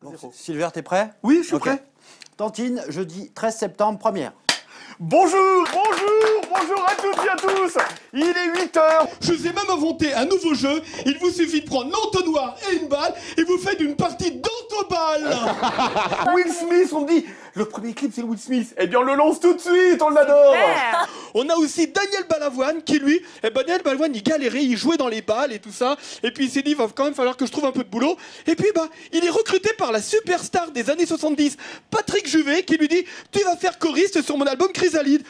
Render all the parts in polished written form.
Bon, Silver, t'es prêt? Oui, je suis prêt. Tantine, jeudi 13 septembre, première. Bonjour à toutes et à tous. Il est 8 h. Je vous ai même inventé un nouveau jeu. Il vous suffit de prendre l'entonnoir et une balle et vous faites une partie d'entoballe. Will Smith, on me dit, le premier clip c'est Will Smith. Eh bien on le lance tout de suite, on l'adore. On a aussi Daniel Balavoine qui lui, Daniel Balavoine il galérait, il jouait dans les balles et tout ça. Et puis il s'est dit, il va quand même falloir que je trouve un peu de boulot. Et puis il est recruté par la superstar des années 70, Patrick Juvet, qui lui dit, tu vas faire choriste sur mon album Chrysalide.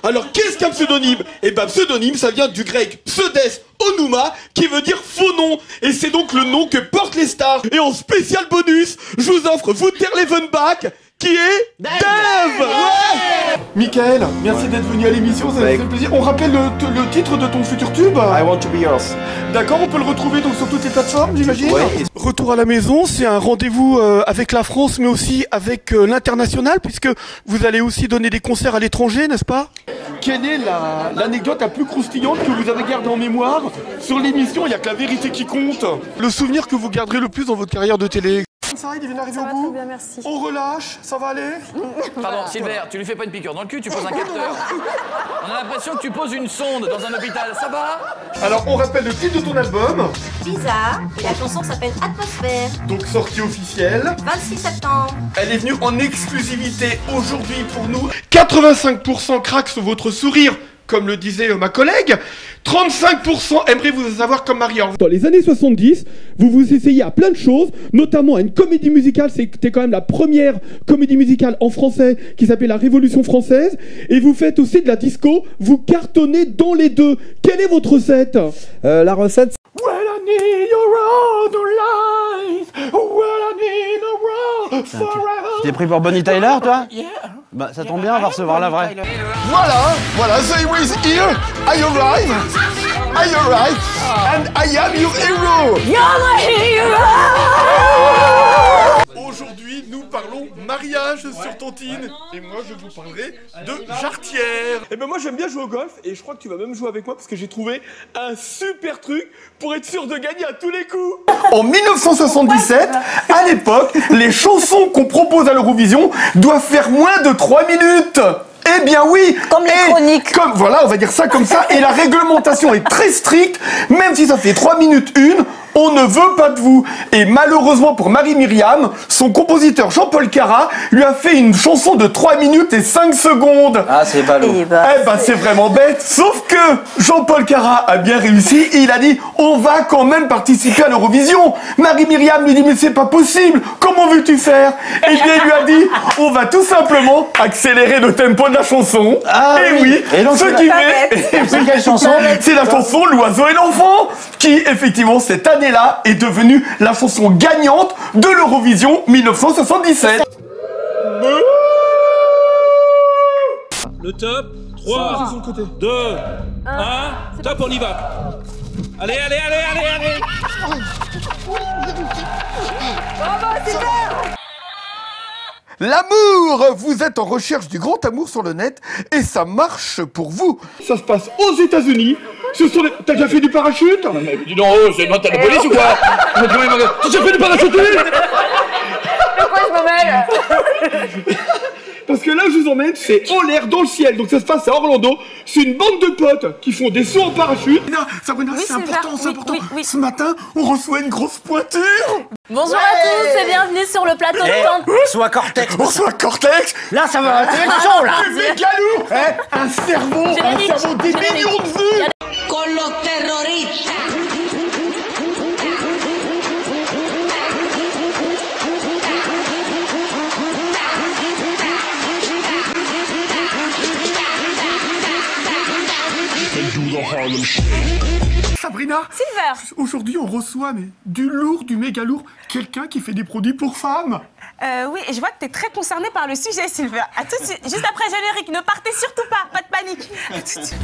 Alors qu'est-ce qu'un pseudonyme? Eh ben pseudonyme ça vient du grec pseudes onuma qui veut dire faux nom. Et c'est donc le nom que portent les stars. Et en spécial bonus, je vous offre Wouter Levenbach qui est Dave. Ouais. Michael, merci d'être venu à l'émission, ça fait plaisir. On rappelle le titre de ton futur tube. I want to be yours. D'accord, on peut le retrouver donc sur toutes les plateformes, j'imagine. Ouais. Retour à la maison, c'est un rendez-vous avec la France, mais aussi avec l'international, puisque vous allez aussi donner des concerts à l'étranger, n'est-ce pas? Quelle est l'anecdote la plus croustillante que vous avez gardée en mémoire sur l'émission? Il n'y a que la vérité qui compte. Le souvenir que vous garderez le plus dans votre carrière de télé. Ça va, il vient d'arriver au bout. Très bien, merci. On relâche, ça va aller. Pardon, Silver, tu lui fais pas une piqûre dans le cul, tu poses un capteur. On a l'impression que tu poses une sonde dans un hôpital, ça va? Alors, on rappelle le titre de ton album. Bizarre, et la chanson s'appelle Atmosphère. Donc, sortie officielle. 26 septembre. Elle est venue en exclusivité aujourd'hui pour nous. 85% craquent sur votre sourire, comme le disait ma collègue. 35% aimeraient vous savoir comme Marie-Ange. Dans les années 70, vous vous essayez à plein de choses, notamment à une comédie musicale. C'était quand même la première comédie musicale en français qui s'appelait La Révolution française. Et vous faites aussi de la disco. Vous cartonnez dans les deux. Quelle est votre recette? La recette... Well, I need your other life. Well, I need a road forever. Tu t'es pris pour Bonnie Tyler, toi? Yeah. Bah, ça tombe bien, on va recevoir la vraie. Voilà, the hero is here. I arrive, and I am your hero. You're my hero! Aujourd'hui, nous parlons mariage sur Tantine. Et moi, je vous parlerai de jarretière. Et ben moi, j'aime bien jouer au golf. Et je crois que tu vas même jouer avec moi parce que j'ai trouvé un super truc pour être sûr de gagner à tous les coups. En 1977, à l'époque, les chansons qu'on propose à l'Eurovision doivent faire moins de 3 minutes. Eh bien oui. Comme les chroniques. Voilà, on va dire ça comme ça. Et la réglementation est très stricte. Même si ça fait 3 minutes une, on ne veut pas de vous. Et malheureusement pour Marie-Myriam, son compositeur Jean-Paul Cara lui a fait une chanson de 3 minutes et 5 secondes. Ah, c'est ballot. Eh ben c'est vraiment bête. Sauf que Jean-Paul Cara a bien réussi. Et il a dit, on va quand même participer à l'Eurovision. Marie-Myriam lui dit, mais c'est pas possible. Comment veux-tu faire? Et bien il lui a dit, on va tout simplement accélérer le tempo de la chanson. Ah et oui. Et donc, ce qui fait... C'est quelle chanson? C'est la chanson L'oiseau et l'enfant, qui effectivement cette année-là est devenue la chanson gagnante de l'Eurovision 1977. Le top, 3, 2, 1, top, on y va. Allez. L'amour! Vous êtes en recherche du grand amour sur le net et ça marche pour vous. Ça se passe aux États-Unis. T'as déjà fait du parachute? Mais dis donc, c'est une mentale de police ou quoi? T'as déjà fait du parachute? Pourquoi je me mêle? Parce que là, je vous emmène, c'est en l'air, dans le ciel. Donc ça se passe à Orlando. C'est une bande de potes qui font des sauts en parachute. Sabrina, Oui, c'est important, c'est important. oui. Ce matin, on reçoit une grosse pointure. Bonjour à tous et bienvenue sur le plateau de Tantine. Soit Cortex. On reçoit Cortex. Là, ça va, t'es chaud, là. C'est méga lourd. Un cerveau des millions de vues. Con los terroristas. Sabrina, Silver. aujourd'hui on reçoit du lourd, du méga lourd, quelqu'un qui fait des produits pour femmes. Oui, et je vois que t'es très concerné par le sujet, Silver. À tout de suite, juste après générique, ne partez surtout pas de panique. À tout de suite.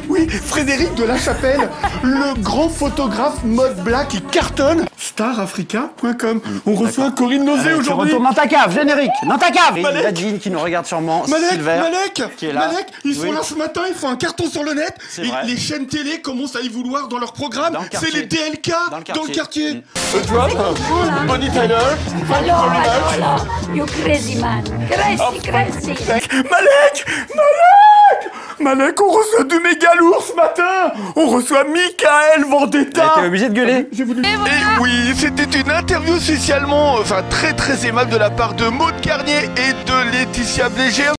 Oui, Frédéric de La Chapelle, le grand photographe mode black qui cartonne. starafrica.com. On reçoit Corinne Nozé Tu aujourd'hui. retournes dans ta cave, générique. Dans ta cave. Et Malek. Nadine qui nous regarde sûrement. Silver. Qui est là. Malek, ils sont Oui. là ce matin, ils font un carton sur le net. C'est vrai. Les chaînes télé commencent à y vouloir dans leur programme. Dans le C'est quartier. les DLK Dans le dans le quartier. quartier. Drop, Bonnie Tyler. Hello, you crazy man. Crazy. Malek, on reçoit du méga lourd ce matin. On reçoit Michael Vendetta. T'es obligé de gueuler. Et oui, c'était une interview spécialement, très très aimable de la part de Maud Garnier et de Laetitia Bléger.